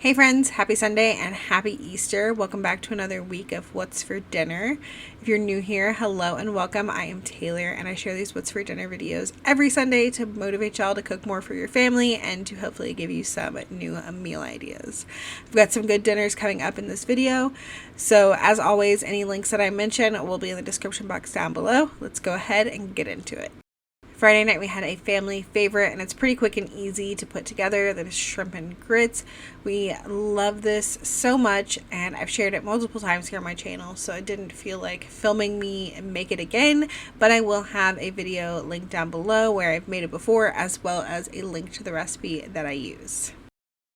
Hey friends, happy Sunday and happy Easter. Welcome back to another week of What's for Dinner. If you're new here, hello and welcome. I am Taylor and I share these What's for Dinner videos every Sunday to motivate y'all to cook more for your family and to hopefully give you some new meal ideas. I've got some good dinners coming up in this video. So as always, any links that I mention will be in the description box down below. Let's go ahead and get into it. Friday night we had a family favorite and it's pretty quick and easy to put together. That is shrimp and grits. We love this so much and I've shared it multiple times here on my channel, so I didn't feel like filming me and make it again, but I will have a video linked down below where I've made it before, as well as a link to the recipe that I use.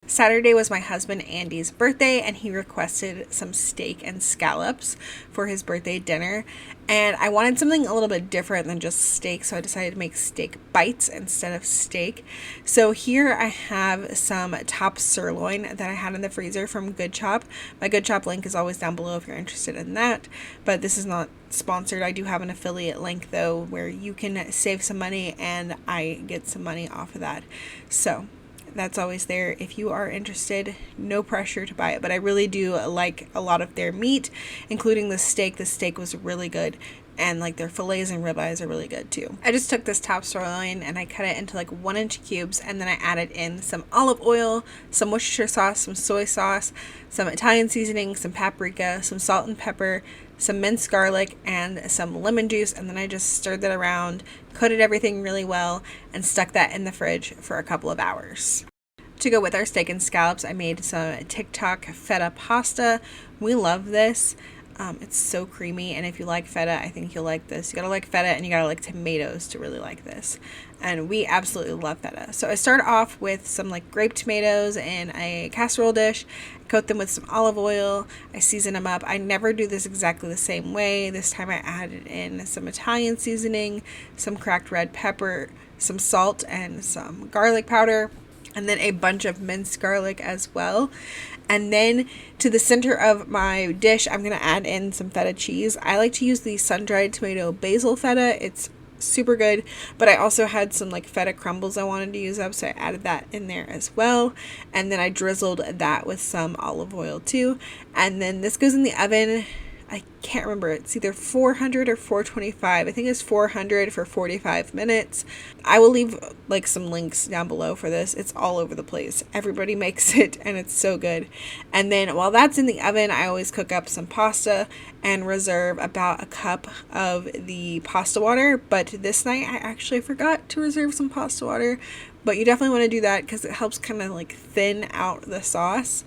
Saturday was my husband Andy's birthday and he requested some steak and scallops for his birthday dinner, and I wanted something a little bit different than just steak, so I decided to make steak bites instead of steak. So here I have some top sirloin that I had in the freezer from Good Chop. My Good Chop link is always down below if you're interested in that, but this is not sponsored. I do have an affiliate link though where you can save some money and I get some money off of that. So that's always there if you are interested. No pressure to buy it, but I really do like a lot of their meat, including the steak. The steak was really good, and like their fillets and ribeyes are really good too. I just took this top sirloin and I cut it into like 1-inch cubes, and then I added in some olive oil, some Worcestershire sauce, some soy sauce, some Italian seasoning, some paprika, some salt and pepper, some minced garlic, and some lemon juice, and then I just stirred that around, coated everything really well, and stuck that in the fridge for a couple of hours. To go with our steak and scallops, I made some Tik Tok Feta Pasta. We love this. It's so creamy, and if you like feta, I think you'll like this. You gotta like feta and you gotta like tomatoes to really like this, and we absolutely love feta. So I start off with some like grape tomatoes in a casserole dish, coat them with some olive oil, I season them up. I never do this exactly the same way. This time I added in some Italian seasoning, some cracked red pepper, some salt, and some garlic powder, and then a bunch of minced garlic as well. And then to the center of my dish, I'm going to add in some feta cheese. I like to use the sun-dried tomato basil feta. It's super good, but I also had some like feta crumbles I wanted to use up, so I added that in there as well. And then I drizzled that with some olive oil too. And then this goes in the oven. I can't remember, it's either 400 or 425. I think it's 400 for 45 minutes. I will leave like some links down below for this. It's all over the place. Everybody makes it and it's so good. And then while that's in the oven, I always cook up some pasta and reserve about a cup of the pasta water. But this night I actually forgot to reserve some pasta water, but you definitely want to do that because it helps kind of like thin out the sauce.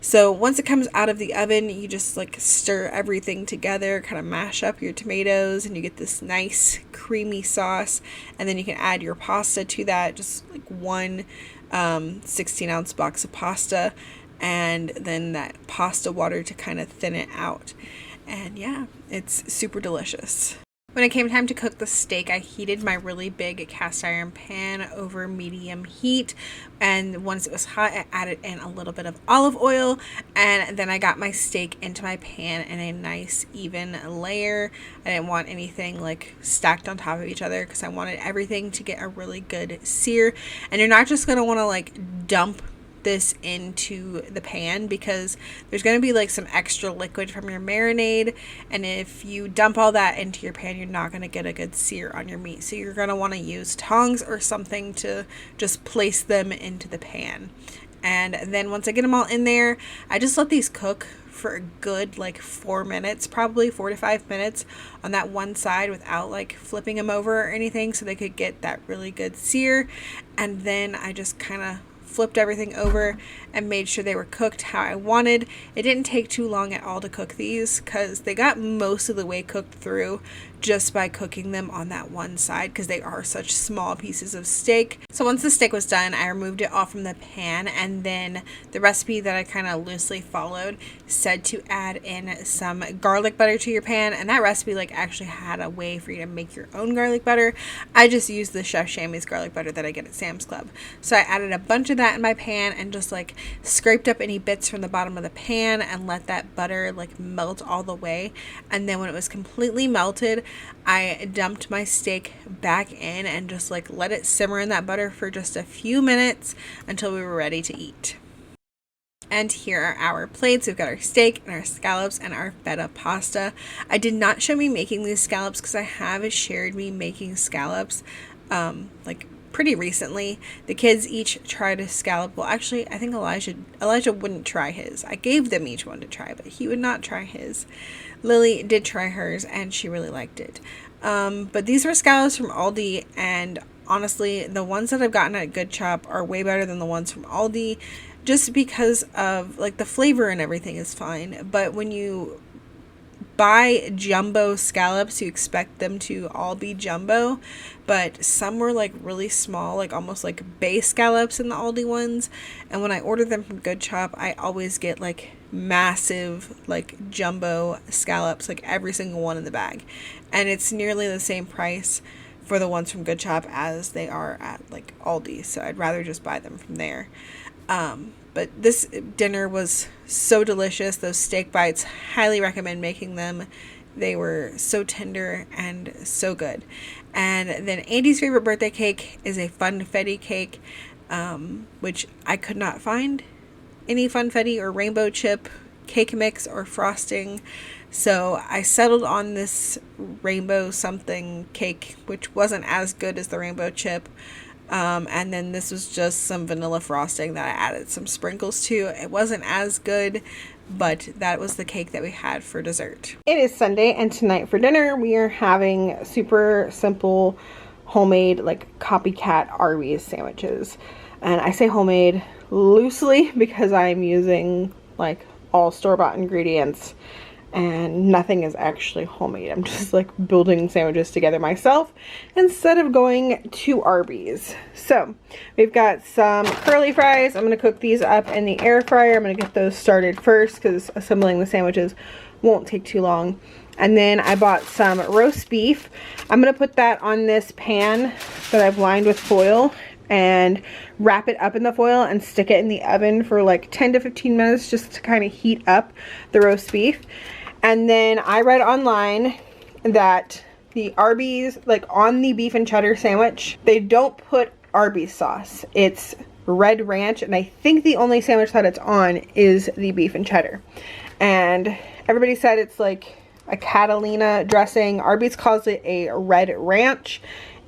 So once it comes out of the oven, you just like stir everything together, kind of mash up your tomatoes, and you get this nice creamy sauce. And then you can add your pasta to that, just like one 16-ounce box of pasta, and then that pasta water to kind of thin it out. And yeah, it's super delicious. When it came time to cook the steak, I heated my really big cast iron pan over medium heat, and once it was hot, I added in a little bit of olive oil, and then I got my steak into my pan in a nice even layer. I didn't want anything like stacked on top of each other because I wanted everything to get a really good sear. And you're not just going to want to like dump this into the pan because there's going to be like some extra liquid from your marinade, and if you dump all that into your pan, you're not going to get a good sear on your meat. So you're going to want to use tongs or something to just place them into the pan. And then once I get them all in there, I just let these cook for a good like 4 minutes, probably 4 to 5 minutes on that one side without like flipping them over or anything, so they could get that really good sear. And then I just kind of flipped everything over and made sure they were cooked how I wanted. It didn't take too long at all to cook these because they got most of the way cooked through just by cooking them on that one side because they are such small pieces of steak. So once the steak was done, I removed it off from the pan, and then the recipe that I kind of loosely followed said to add in some garlic butter to your pan, and that recipe like actually had a way for you to make your own garlic butter. I just used the Chef Shammy's garlic butter that I get at Sam's Club. So I added a bunch of that in my pan and just like scraped up any bits from the bottom of the pan and let that butter like melt all the way. And then when it was completely melted, I dumped my steak back in and just like let it simmer in that butter for just a few minutes until we were ready to eat. And here are our plates. We've got our steak and our scallops and our feta pasta. I did not show me making these scallops because I have shared me making scallops like pretty recently. The kids each tried a scallop. Well, actually, I think Elijah wouldn't try his. I gave them each one to try, but he would not try his. Lily did try hers and she really liked it. But these were scallops from Aldi, and honestly, the ones that I've gotten at Good Chop are way better than the ones from Aldi, just because of like the flavor and everything is fine. But when you buy jumbo scallops, you expect them to all be jumbo, but some were like really small, like almost like bay scallops in the Aldi ones. And when I order them from Good Chop, I always get like massive like jumbo scallops, like every single one in the bag, and it's nearly the same price for the ones from Good Chop as they are at like Aldi, so I'd rather just buy them from there. But this dinner was so delicious. Those steak bites, highly recommend making them. They were so tender and so good. And then Andy's favorite birthday cake is a funfetti cake, which I could not find any funfetti or rainbow chip cake mix or frosting. So I settled on this rainbow something cake, which wasn't as good as the rainbow chip. And then this was just some vanilla frosting that I added some sprinkles to. It wasn't as good, but that was the cake that we had for dessert. It is Sunday, and tonight for dinner we are having super simple homemade like copycat Arby's sandwiches. And I say homemade loosely because I'm using like all store-bought ingredients and nothing is actually homemade. I'm just like building sandwiches together myself instead of going to Arby's. So we've got some curly fries. I'm going to cook these up in the air fryer. I'm going to get those started first because assembling the sandwiches won't take too long. And then I bought some roast beef. I'm going to put that on this pan that I've lined with foil and wrap it up in the foil and stick it in the oven for like 10 to 15 minutes just to kind of heat up the roast beef. And then I read online that the Arby's, like on the beef and cheddar sandwich, they don't put Arby's sauce. It's red ranch, and I think the only sandwich that it's on is the beef and cheddar. And everybody said it's like a Catalina dressing. Arby's calls it a red ranch,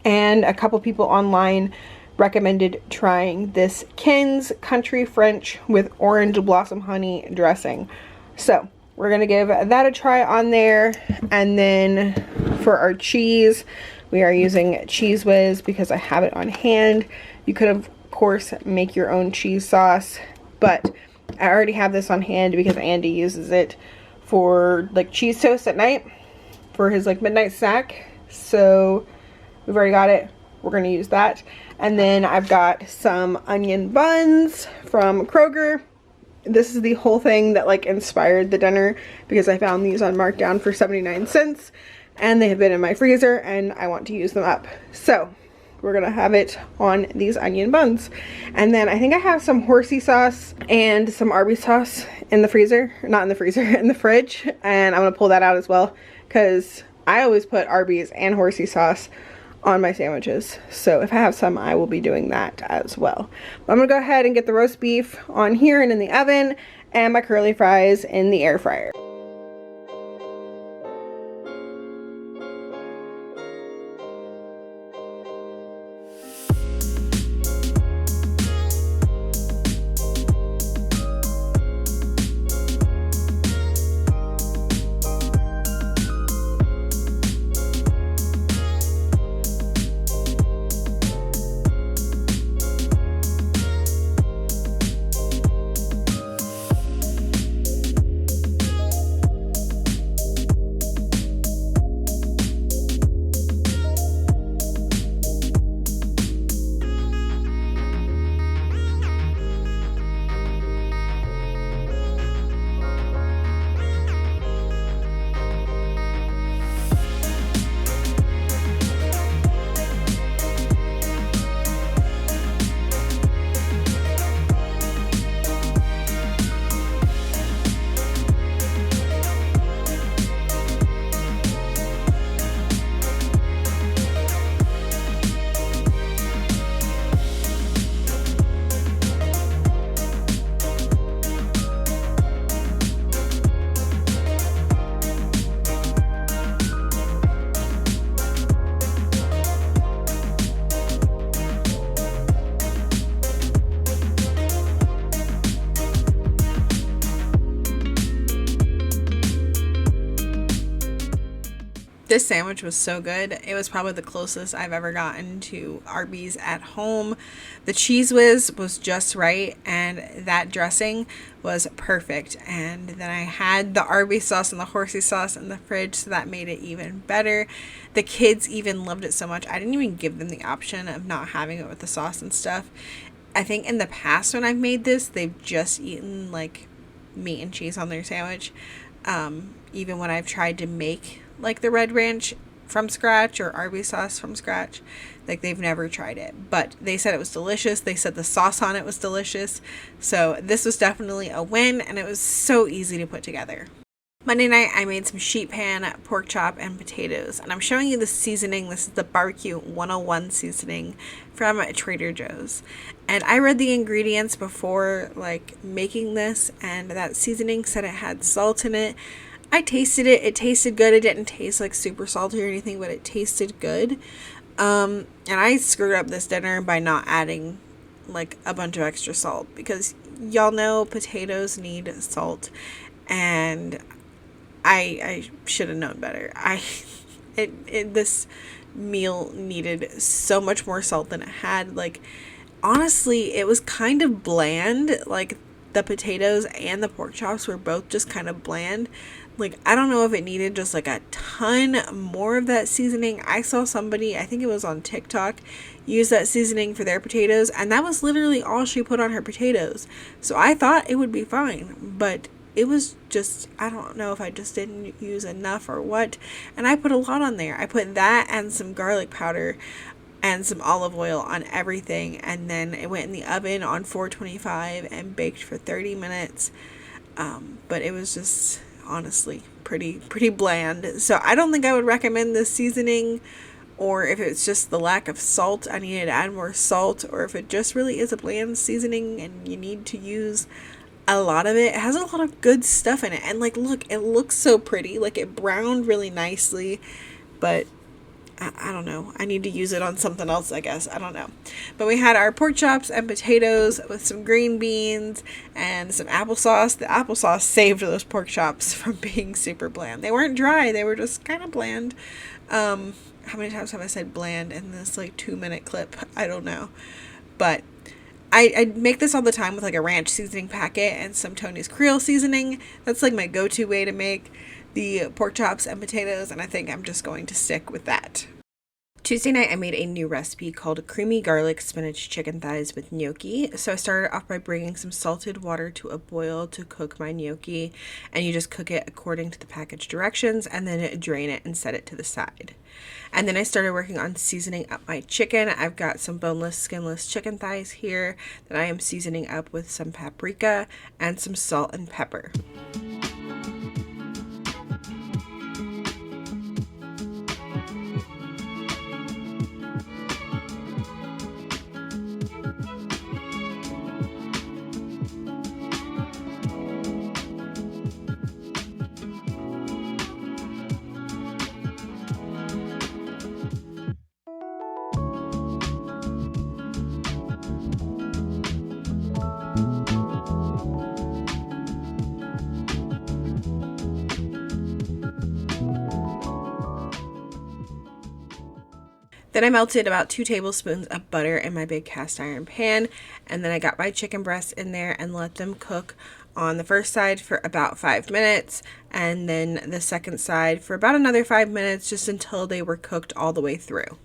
and a couple people online recommended trying this Ken's Country French with orange blossom honey dressing. So we're going to give that a try on there. And then for our cheese, we are using Cheese Whiz because I have it on hand. You could, of course, make your own cheese sauce, but I already have this on hand because Andy uses it for like cheese toast at night for his like midnight snack. So we've already got it. We're going to use that. And then I've got some onion buns from Kroger. This is the whole thing that like inspired the dinner because I found these on markdown for 79 cents and they have been in my freezer and I want to use them up. So we're gonna have it on these onion buns. And then I think I have some horsey sauce and some Arby's sauce in the freezer, not in the freezer, in the fridge. And I'm gonna pull that out as well because I always put Arby's and horsey sauce on my sandwiches. So if I have some, I will be doing that as well. But I'm gonna go ahead and get the roast beef on here and in the oven and my curly fries in the air fryer. This sandwich was so good. It was probably the closest I've ever gotten to Arby's at home. The Cheese Whiz was just right, and that dressing was perfect. And then I had the Arby's sauce and the horsey sauce in the fridge, so that made it even better. The kids even loved it so much. I didn't even give them the option of not having it with the sauce and stuff. I think in the past when I've made this, they've just eaten like meat and cheese on their sandwich. Even when I've tried to make like the Red Ranch from scratch or Arby's sauce from scratch, like they've never tried it, but they said it was delicious. They said the sauce on it was delicious. So this was definitely a win, and it was so easy to put together. Monday night, I made some sheet pan, pork chop, and potatoes. And I'm showing you the seasoning. This is the Barbecue 101 seasoning from Trader Joe's. And I read the ingredients before like making this, and that seasoning said it had salt in it. I tasted it. It tasted good. It didn't taste like super salty or anything, but it tasted good. And I screwed up this dinner by not adding like a bunch of extra salt, because y'all know potatoes need salt, and I should have known better. This meal needed so much more salt than it had. Like, honestly, it was kind of bland. Like, the potatoes and the pork chops were both just kind of bland. Like, I don't know if it needed just like a ton more of that seasoning. I saw somebody, I think it was on TikTok, use that seasoning for their potatoes, and that was literally all she put on her potatoes. So I thought it would be fine, but it was just, I don't know if I just didn't use enough or what. And I put a lot on there. I put that and some garlic powder and some olive oil on everything, and then it went in the oven on 425 and baked for 30 minutes. But it was just honestly pretty bland. So I don't think I would recommend this seasoning, or if it's just the lack of salt, I needed to add more salt, or if it just really is a bland seasoning and you need to use a lot of it. It has a lot of good stuff in it, and like, look, it looks so pretty. Like, it browned really nicely, but I don't know. I need to use it on something else, I guess. I don't know. But we had our pork chops and potatoes with some green beans and some applesauce. The applesauce saved those pork chops from being super bland. They weren't dry. They were just kind of bland. How many times have I said bland in this like 2-minute clip? I don't know. But I make this all the time with like a ranch seasoning packet and some Tony's Creole seasoning. That's like my go-to way to make the pork chops and potatoes, and I think I'm just going to stick with that. Tuesday night, I made a new recipe called creamy garlic spinach chicken thighs with gnocchi. So I started off by bringing some salted water to a boil to cook my gnocchi, and you just cook it according to the package directions, and then drain it and set it to the side. And then I started working on seasoning up my chicken. I've got some boneless, skinless chicken thighs here that I am seasoning up with some paprika and some salt and pepper. Then I melted about 2 tablespoons of butter in my big cast iron pan, and then I got my chicken breasts in there and let them cook on the first side for about 5 minutes, and then the second side for about another 5 minutes, just until they were cooked all the way through.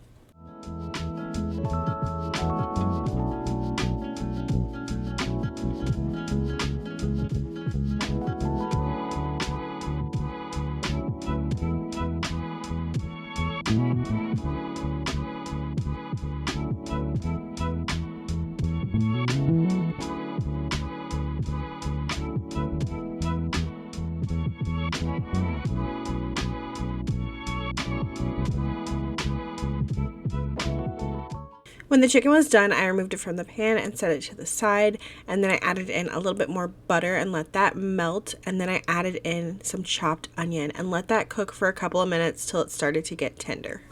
When the chicken was done, I removed it from the pan and set it to the side, and then I added in a little bit more butter and let that melt, and then I added in some chopped onion and let that cook for a couple of minutes till it started to get tender.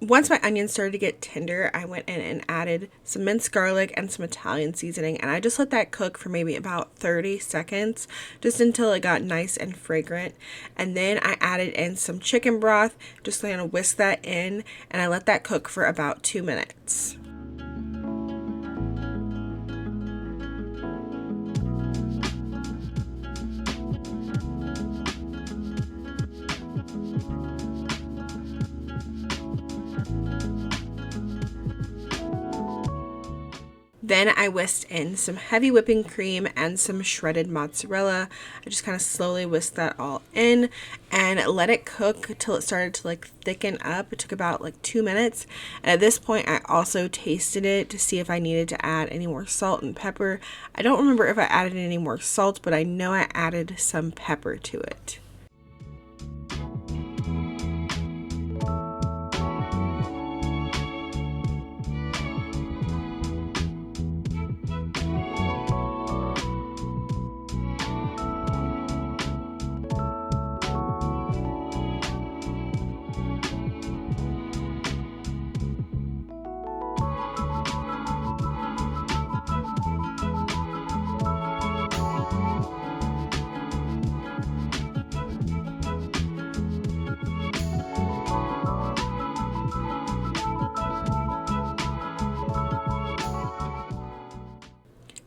Once my onions started to get tender, I went in and added some minced garlic and some Italian seasoning, and I just let that cook for maybe about 30 seconds, just until it got nice and fragrant. And then I added in some chicken broth, just kind of whisk that in, and I let that cook for about 2 minutes. Then I whisked in some heavy whipping cream and some shredded mozzarella. I just kind of slowly whisked that all in and let it cook till it started to like thicken up. It took about like 2 minutes. And at this point, I also tasted it to see if I needed to add any more salt and pepper. I don't remember if I added any more salt, but I know I added some pepper to it.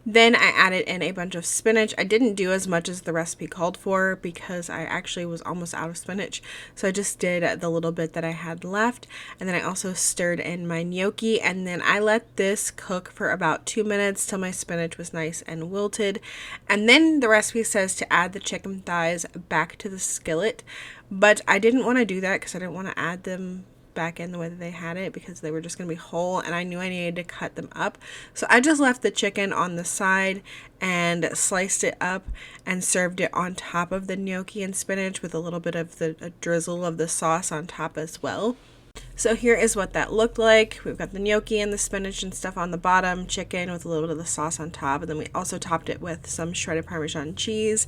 Then I added in a bunch of spinach. I didn't do as much as the recipe called for because I actually was almost out of spinach. So I just did the little bit that I had left. And then I also stirred in my gnocchi. And then I let this cook for about 2 minutes till my spinach was nice and wilted. And then the recipe says to add the chicken thighs back to the skillet. But I didn't want to do that because I didn't want to add them back in the way that they had it because they were just going to be whole, and I knew I needed to cut them up. So I just left the chicken on the side and sliced it up and served it on top of the gnocchi and spinach with a little bit of a drizzle of the sauce on top as well. So here is what that looked like. We've got the gnocchi and the spinach and stuff on the bottom, chicken with a little bit of the sauce on top, and then we also topped it with some shredded Parmesan cheese.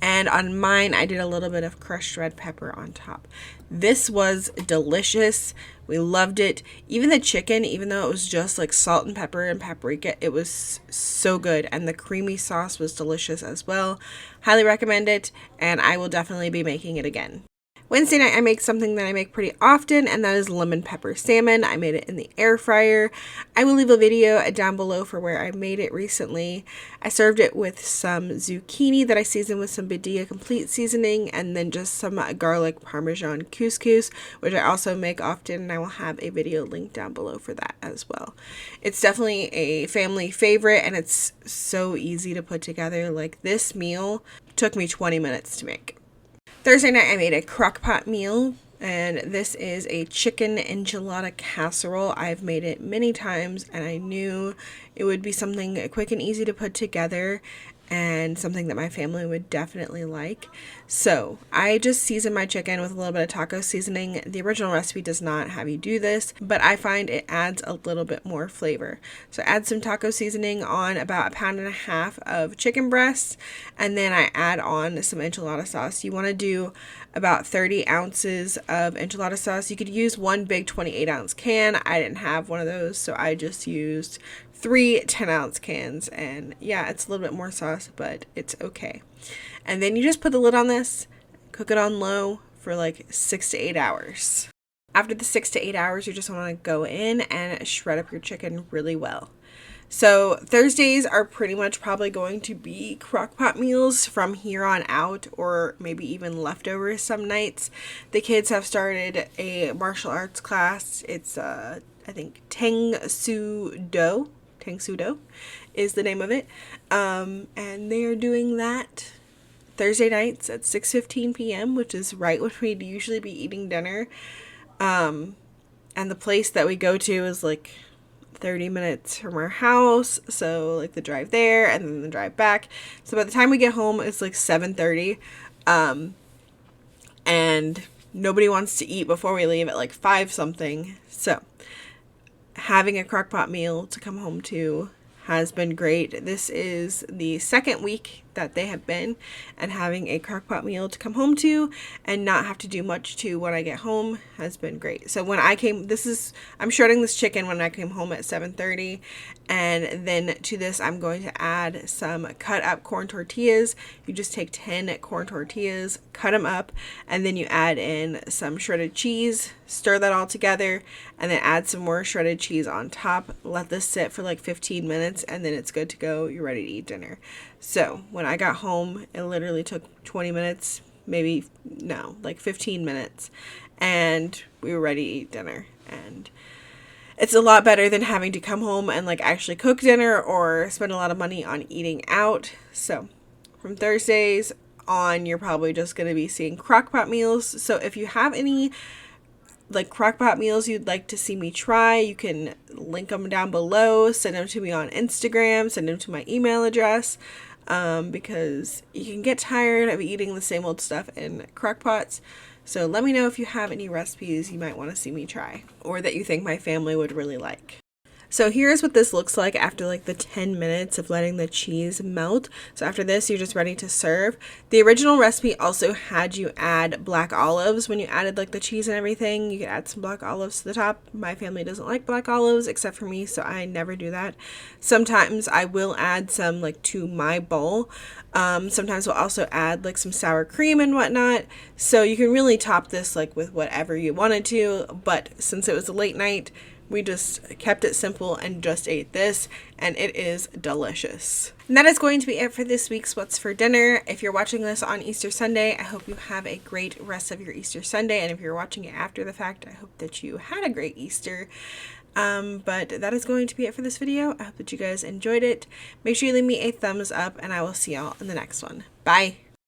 And on mine, I did a little bit of crushed red pepper on top. This was delicious. We loved it. Even the chicken, even though it was just like salt and pepper and paprika, it was so good. And the creamy sauce was delicious as well. Highly recommend it, and I will definitely be making it again. Wednesday night, I make something that I make pretty often, and that is lemon pepper salmon. I made it in the air fryer. I will leave a video down below for where I made it recently. I served it with some zucchini that I seasoned with some Badia Complete seasoning, and then just some garlic Parmesan couscous, which I also make often, and I will have a video linked down below for that as well. It's definitely a family favorite, and it's so easy to put together. Like, this meal took me 20 minutes to make. Thursday night, I made a crock pot meal, and this is a chicken enchilada casserole. I've made it many times, and I knew it would be something quick and easy to put together and something that my family would definitely like. So I just seasoned my chicken with a little bit of taco seasoning. The original recipe does not have you do this, but I find it adds a little bit more flavor. So add some taco seasoning on about 1.5 pounds of chicken breasts, and then I add on some enchilada sauce. You want to do about 30 ounces of enchilada sauce. You could use one big 28-ounce can. I didn't have one of those, so I just used 3 10-ounce cans, and yeah, it's a little bit more sauce, but it's okay. And then you just put the lid on this, cook it on low for like 6 to 8 hours. After the 6 to 8 hours, you just want to go in and shred up your chicken really well. So Thursdays are pretty much probably going to be crock pot meals from here on out, or maybe even leftovers some nights. The kids have started a martial arts class. It's I think Tang Soo Do is the name of it. And they are doing that Thursday nights at 6:15 p.m., which is right when we'd usually be eating dinner. And the place that we go to is like 30 minutes from our house, so like the drive there and then the drive back. So by the time we get home, it's like 7:30, and nobody wants to eat before we leave at like 5 something. So having a crock pot meal to come home to has been great. This is the second week that they have been, and having a crock pot meal to come home to and not have to do much to when I get home has been great. So when I came, I'm shredding this chicken when I came home at 7:30, and then to this I'm going to add some cut up corn tortillas. You just take 10 corn tortillas, cut them up, and then you add in some shredded cheese, stir that all together, and then add some more shredded cheese on top. Let this sit for like 15 minutes, and then it's good to go. You're ready to eat dinner. So when I got home, it literally took 20 minutes, like 15 minutes, and we were ready to eat dinner. And it's a lot better than having to come home and like actually cook dinner or spend a lot of money on eating out. So from Thursdays on, you're probably just going to be seeing crock pot meals. So if you have any like crock pot meals you'd like to see me try, you can link them down below, send them to me on Instagram, send them to my email address, because you can get tired of eating the same old stuff in crock pots. So let me know if you have any recipes you might want to see me try or that you think my family would really like. So here's what this looks like after like the 10 minutes of letting the cheese melt. So after this, you're just ready to serve. The original recipe also had you add black olives when you added like the cheese and everything. You could add some black olives to the top. My family doesn't like black olives except for me, so I never do that. Sometimes I will add some like to my bowl. Sometimes we'll also add like some sour cream and whatnot. So you can really top this like with whatever you wanted to. But since it was a late night, we just kept it simple and just ate this, and it is delicious. And that is going to be it for this week's What's for Dinner. If you're watching this on Easter Sunday, I hope you have a great rest of your Easter Sunday. And if you're watching it after the fact, I hope that you had a great Easter. But that is going to be it for this video. I hope that you guys enjoyed it. Make sure you leave me a thumbs up, and I will see y'all in the next one. Bye.